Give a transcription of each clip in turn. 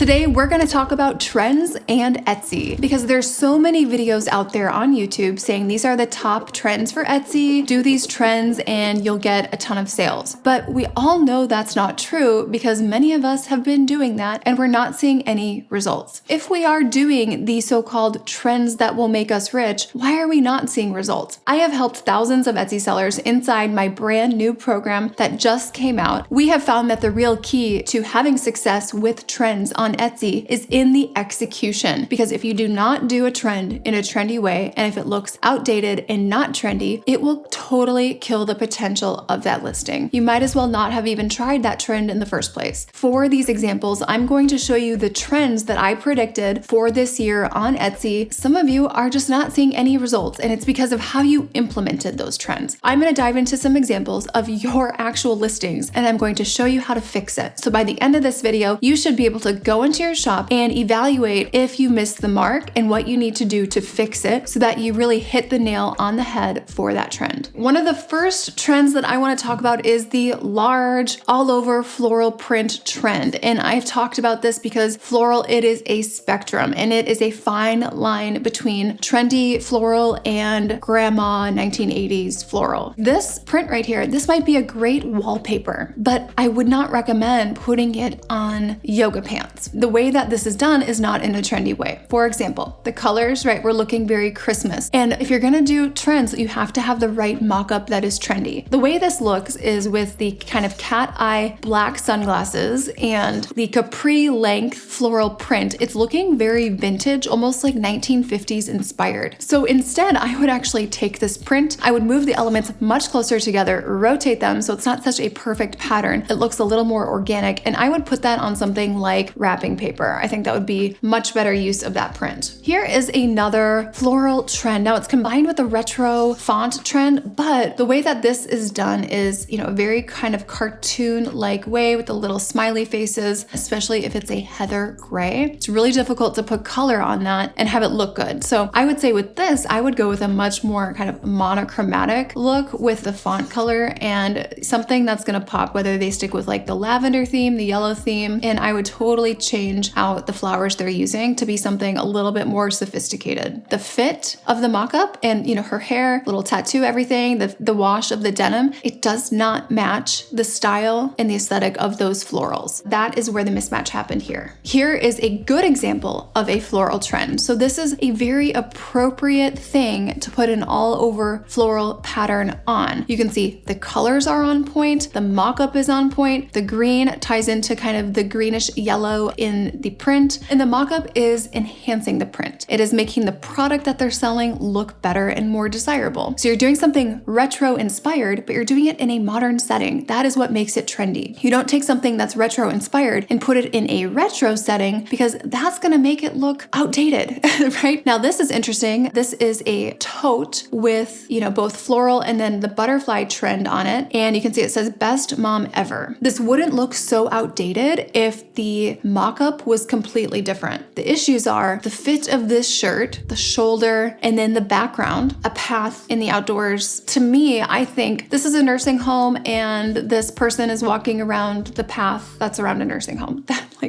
Today, we're gonna talk about trends and Etsy because there's so many videos out there on YouTube saying these are the top trends for Etsy, do these trends and you'll get a ton of sales. But we all know that's not true because many of us have been doing that and we're not seeing any results. If we are doing the so-called trends that will make us rich, why are we not seeing results? I have helped thousands of Etsy sellers inside my brand new program that just came out. We have found that the real key to having success with trends on Etsy is in the execution. Because if you do not do a trend in a trendy way, and if it looks outdated and not trendy, it will totally kill the potential of that listing. You might as well not have even tried that trend in the first place. For these examples, I'm going to show you the trends that I predicted for this year on Etsy. Some of you are just not seeing any results, and it's because of how you implemented those trends. I'm going to dive into some examples of your actual listings, and I'm going to show you how to fix it. So by the end of this video, you should be able to go into your shop and evaluate if you missed the mark and what you need to do to fix it so that you really hit the nail on the head for that trend. One of the first trends that I want to talk about is the large all over floral print trend. And I've talked about this because floral, it is a spectrum and it is a fine line between trendy floral and grandma 1980s floral. This print right here, this might be a great wallpaper, but I would not recommend putting it on yoga pants. The way that this is done is not in a trendy way. For example, the colors, right? We're looking very Christmas. And if you're gonna do trends, you have to have the right mock-up that is trendy. The way this looks is with the kind of cat eye black sunglasses and the capri length floral print. It's looking very vintage, almost like 1950s inspired. So instead, I would actually take this print, I would move the elements much closer together, rotate them so it's not such a perfect pattern. It looks a little more organic, and I would put that on something like wrapping paper. I think that would be much better use of that print. Here is another floral trend. Now it's combined with the retro font trend, but the way that this is done is, a very kind of cartoon-like way with the little smiley faces, especially if it's a heather gray. It's really difficult to put color on that and have it look good. So I would say with this, I would go with a much more kind of monochromatic look with the font color and something that's gonna pop, whether they stick with like the lavender theme, the yellow theme, and I would totally change out the flowers they're using to be something a little bit more sophisticated. The fit of the mock-up and her hair, little tattoo, everything, the wash of the denim, it does not match the style and the aesthetic of those florals. That is where the mismatch happened here. Here is a good example of a floral trend. So this is a very appropriate thing to put an all over floral pattern on. You can see the colors are on point, the mock-up is on point, the green ties into kind of the greenish yellow in the print, and the mock-up is enhancing the print. It is making the product that they're selling look better and more desirable. So you're doing something retro inspired, but you're doing it in a modern setting. That is what makes it trendy. You don't take something that's retro inspired and put it in a retro setting because that's gonna make it look outdated, right? Now this is interesting. This is a tote with, both floral and then the butterfly trend on it. And you can see it says best mom ever. This wouldn't look so outdated if the mock-up was completely different. The issues are the fit of this shirt, the shoulder, and then the background, a path in the outdoors. To me, I think this is a nursing home and this person is walking around the path that's around a nursing home.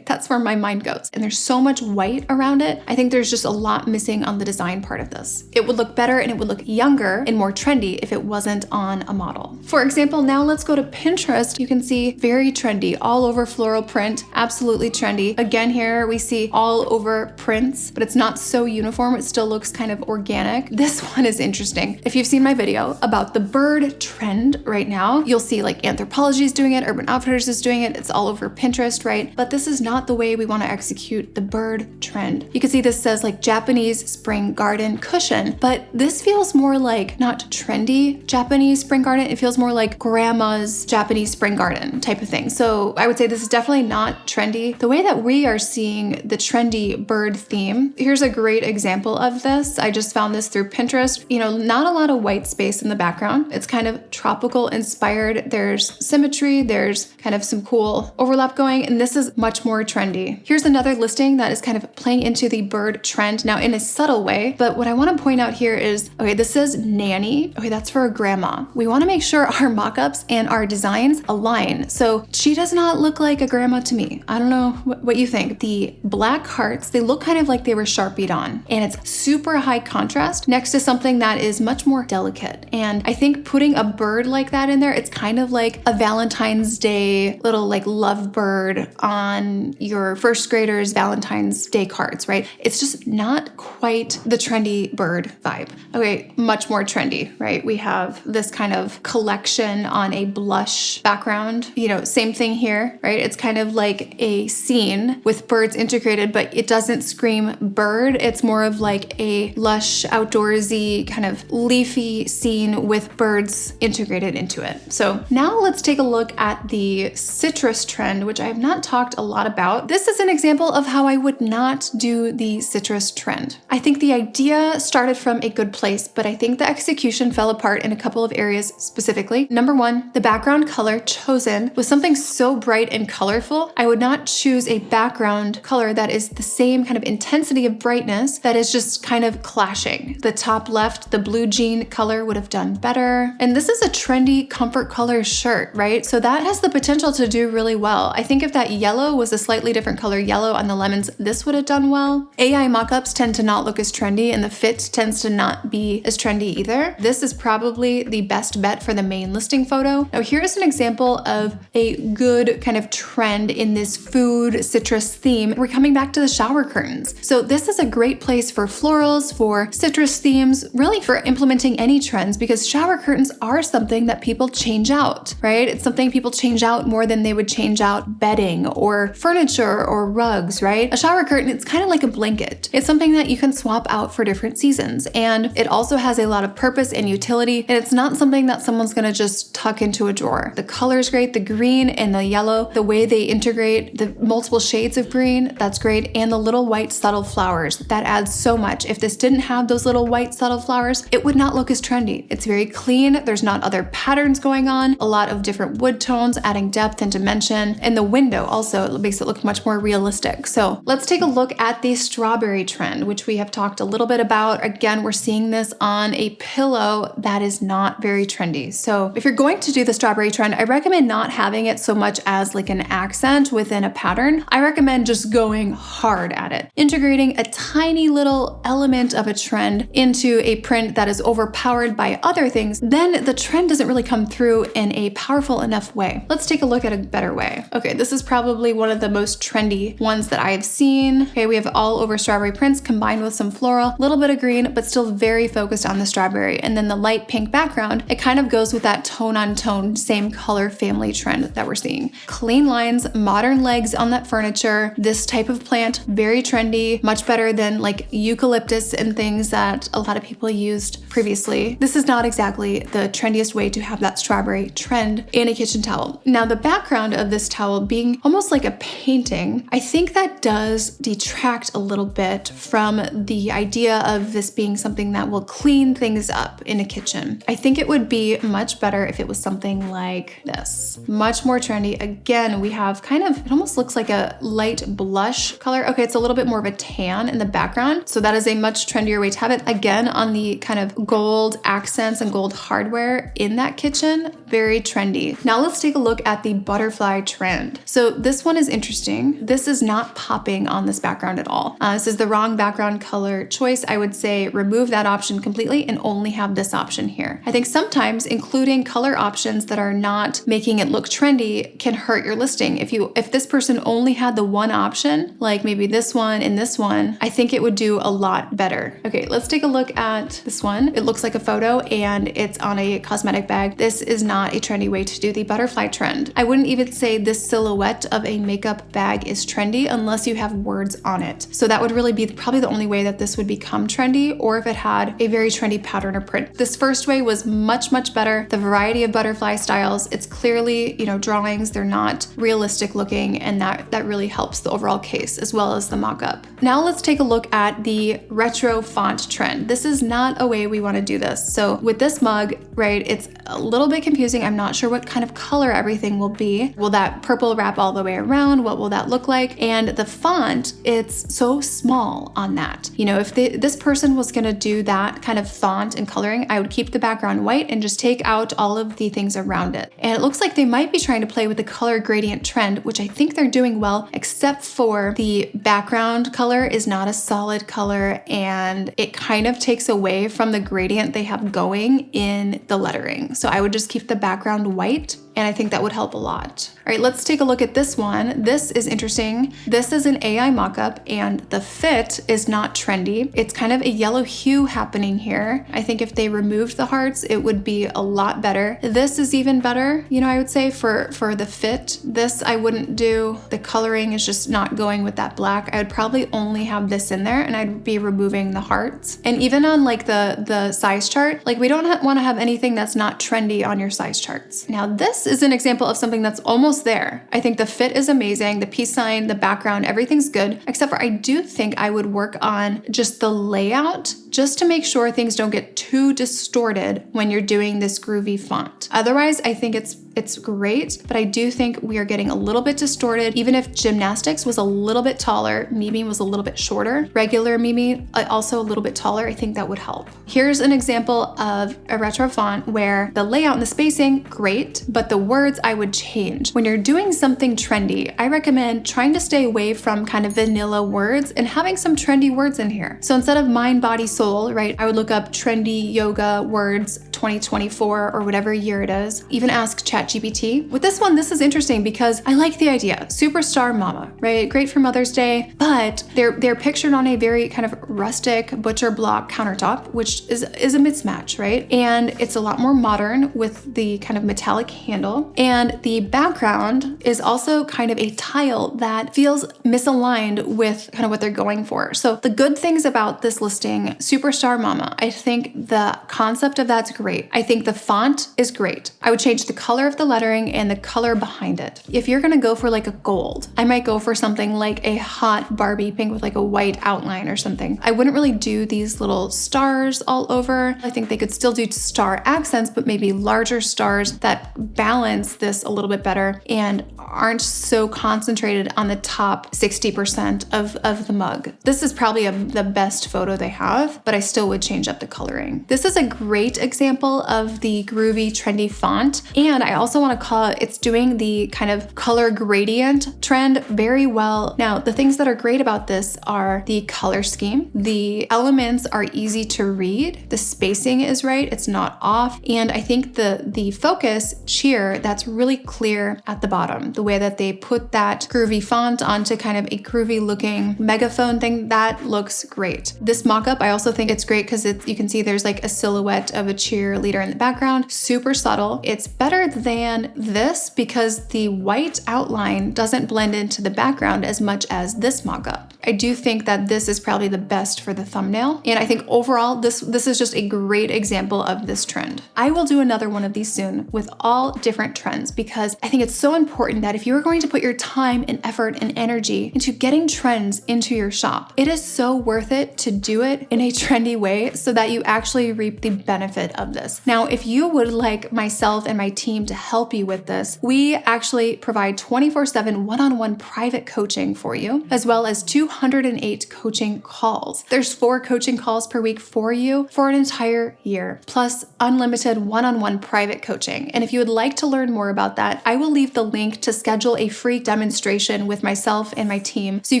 That's where my mind goes. And there's so much white around it. I think there's just a lot missing on the design part of this. It would look better and it would look younger and more trendy if it wasn't on a model. For example, now let's go to Pinterest. You can see very trendy, all over floral print, absolutely trendy. Again, here we see all over prints, but it's not so uniform. It still looks kind of organic. This one is interesting. If you've seen my video about the bird trend right now, you'll see like Anthropology is doing it, Urban Outfitters is doing it. It's all over Pinterest, right? But this is not the way we want to execute the bird trend. You can see this says like Japanese spring garden cushion, but this feels more like not trendy Japanese spring garden. It feels more like grandma's Japanese spring garden type of thing. So I would say this is definitely not trendy. The way that we are seeing the trendy bird theme, here's a great example of this. I just found this through Pinterest. Not a lot of white space in the background. It's kind of tropical inspired. There's symmetry. There's kind of some cool overlap going, and this is much more trendy. Here's another listing that is kind of playing into the bird trend now in a subtle way. But what I want to point out here is, okay, this says nanny. Okay, that's for a grandma. We want to make sure our mock-ups and our designs align. So she does not look like a grandma to me. I don't know what you think. The black hearts, they look kind of like they were Sharpied on, and it's super high contrast next to something that is much more delicate. And I think putting a bird like that in there, it's kind of like a Valentine's Day little like love bird on your first grader's Valentine's Day cards, right? It's just not quite the trendy bird vibe. Okay, much more trendy, right? We have this kind of collection on a blush background. You know, same thing here, right? It's kind of like a scene with birds integrated, but it doesn't scream bird. It's more of like a lush, outdoorsy, kind of leafy scene with birds integrated into it. So now let's take a look at the citrus trend, which I have not talked a lot about. This is an example of how I would not do the citrus trend. I think the idea started from a good place, but I think the execution fell apart in a couple of areas specifically. Number one, the background color chosen was something so bright and colorful. I would not choose a background color that is the same kind of intensity of brightness that is just kind of clashing. The top left, the blue jean color would have done better. And this is a trendy comfort color shirt, right? So that has the potential to do really well. I think if that yellow was a slightly different color yellow on the lemons, this would have done well. AI mockups tend to not look as trendy, and the fit tends to not be as trendy either. This is probably the best bet for the main listing photo. Now here's an example of a good kind of trend in this food citrus theme. We're coming back to the shower curtains. So this is a great place for florals, for citrus themes, really for implementing any trends, because shower curtains are something that people change out, right? It's something people change out more than they would change out bedding or furniture or rugs, right? A shower curtain, it's kind of like a blanket. It's something that you can swap out for different seasons. And it also has a lot of purpose and utility. And it's not something that someone's gonna just tuck into a drawer. The color's great, the green and the yellow, the way they integrate the multiple shades of green, that's great. And the little white subtle flowers, that adds so much. If this didn't have those little white subtle flowers, it would not look as trendy. It's very clean. There's not other patterns going on, a lot of different wood tones, adding depth and dimension. And the window also, it makes it look much more realistic. So let's take a look at the strawberry trend, which we have talked a little bit about. Again, we're seeing this on a pillow that is not very trendy. So if you're going to do the strawberry trend, I recommend not having it so much as like an accent within a pattern. I recommend just going hard at it, integrating a tiny little element of a trend into a print that is overpowered by other things. Then the trend doesn't really come through in a powerful enough way. Let's take a look at a better way. Okay, this is probably one of the most trendy ones that I've seen. Okay, we have all over strawberry prints combined with some floral, a little bit of green, but still very focused on the strawberry. And then the light pink background, it kind of goes with that tone on tone, same color family trend that we're seeing. Clean lines, modern legs on that furniture, this type of plant, very trendy, much better than like eucalyptus and things that a lot of people used previously. This is not exactly the trendiest way to have that strawberry trend in a kitchen towel. Now the background of this towel being almost like a painting, I think that does detract a little bit from the idea of this being something that will clean things up in a kitchen. I think it would be much better if it was something like this. Much more trendy. Again, we have kind of, it almost looks like a light blush color. Okay, it's a little bit more of a tan in the background. So that is a much trendier way to have it. Again, on the kind of gold accents and gold hardware in that kitchen, very trendy. Now let's take a look at the butterfly trend. So this one is interesting. This is not popping on this background at all. This is the wrong background color choice. I would say remove that option completely and only have this option here. I think sometimes including color options that are not making it look trendy can hurt your listing. If this person only had the one option, like maybe this one and this one, I think it would do a lot better. Okay, let's take a look at this one. It looks like a photo and it's on a cosmetic bag. This is not a trendy way to do the butterfly trend. I wouldn't even say this silhouette of a makeup bag is trendy unless you have words on it. So that would really be probably the only way that this would become trendy, or if it had a very trendy pattern or print. This first way was much, much better. The variety of butterfly styles, it's clearly, drawings, they're not realistic looking, and that really helps the overall case as well as the mock-up. Now let's take a look at the retro font trend. This is not a way we want to do this. So with this mug, right, it's a little bit confusing. I'm not sure what kind of color everything will be. Will that purple wrap all the way around? What will that look like? And the font, it's so small on that. If this person was going to do that kind of font and coloring, I would keep the background white and just take out all of the things around it. And it looks like they might be trying to play with the color gradient trend, which I think they're doing well, except for the background color is not a solid color and it kind of takes away from the gradient they have going in the lettering. So I would just keep the background white, and I think that would help a lot. All right, let's take a look at this one. This is interesting. This is an AI mockup and the fit is not trendy. It's kind of a yellow hue happening here. I think if they removed the hearts, it would be a lot better. This is even better, I would say for the fit. This I wouldn't do. The coloring is just not going with that black. I would probably only have this in there and I'd be removing the hearts. And even on like the size chart, like we don't want to have anything that's not trendy on your size charts. Now this is an example of something that's almost there. I think the fit is amazing. The peace sign, the background, everything's good, except for I do think I would work on just the layout just to make sure things don't get too distorted when you're doing this groovy font. Otherwise, I think it's great, but I do think we are getting a little bit distorted. Even if gymnastics was a little bit taller, Mimi was a little bit shorter, regular Mimi also a little bit taller, I think that would help. Here's an example of a retro font where the layout and the spacing, great, but the words I would change. When you're doing something trendy, I recommend trying to stay away from kind of vanilla words and having some trendy words in here. So instead of mind, body, soul, right, I would look up trendy yoga words 2024 or whatever year it is. Even ask ChatGPT. With this one, this is interesting because I like the idea. Superstar mama, right? Great for Mother's Day, but they're pictured on a very kind of rustic butcher block countertop, which is a mismatch, right? And it's a lot more modern with the kind of metallic handle. And the background is also kind of a tile that feels misaligned with kind of what they're going for. So the good things about this listing, Superstar Mama, I think the concept of that's great. I think the font is great. I would change the color of the lettering and the color behind it. If you're gonna go for like a gold, I might go for something like a hot Barbie pink with like a white outline or something. I wouldn't really do these little stars all over. I think they could still do star accents, but maybe larger stars that balance this a little bit better and aren't so concentrated on the top 60% of the mug. This is probably the best photo they have, but I still would change up the coloring. This is a great example of the groovy, trendy font. And I also want to call it's doing the kind of color gradient trend very well. Now, the things that are great about this are the color scheme. The elements are easy to read. The spacing is right. It's not off. And I think the focus cheer, that's really clear at the bottom. The way that they put that groovy font onto kind of a groovy looking megaphone thing, that looks great. This mock-up, I also think it's great because you can see there's like a silhouette of a cheerleader in the background, super subtle. It's better than this because the white outline doesn't blend into the background as much as this mock-up. I do think that this is probably the best for the thumbnail. And I think overall, this is just a great example of this trend. I will do another one of these soon with all different trends because I think it's so important that if you are going to put your time and effort and energy into getting trends into your shop, it is so worth it to do it in a trendy way so that you actually reap the benefit of this. Now, if you would like myself and my team to help you with this, we actually provide 24/7 one-on-one private coaching for you, as well as 208 coaching calls. There's 4 coaching calls per week for you for an entire year, plus unlimited one-on-one private coaching. And if you would like to learn more about that, I will leave the link to schedule a free demonstration with myself and my team so you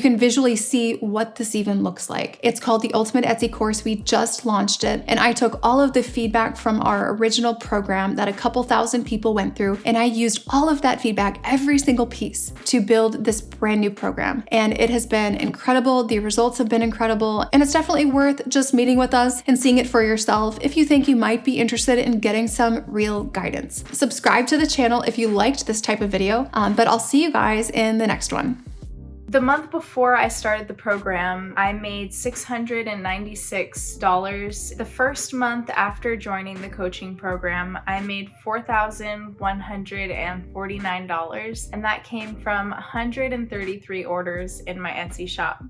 can visually see what this even looks like. It's called the Ultimate Etsy course. We just launched it, and I took all of the feedback from our original program that a couple thousand people went through, and I used all of that feedback, every single piece, to build this brand new program. And it has been incredible. The results have been incredible, and it's definitely worth just meeting with us and seeing it for yourself if you think you might be interested in getting some real guidance. Subscribe to the channel if you liked this type of video, but I'll see you guys in the next one. The month before I started the program, I made $696. The first month after joining the coaching program, I made $4,149, and that came from 133 orders in my Etsy shop.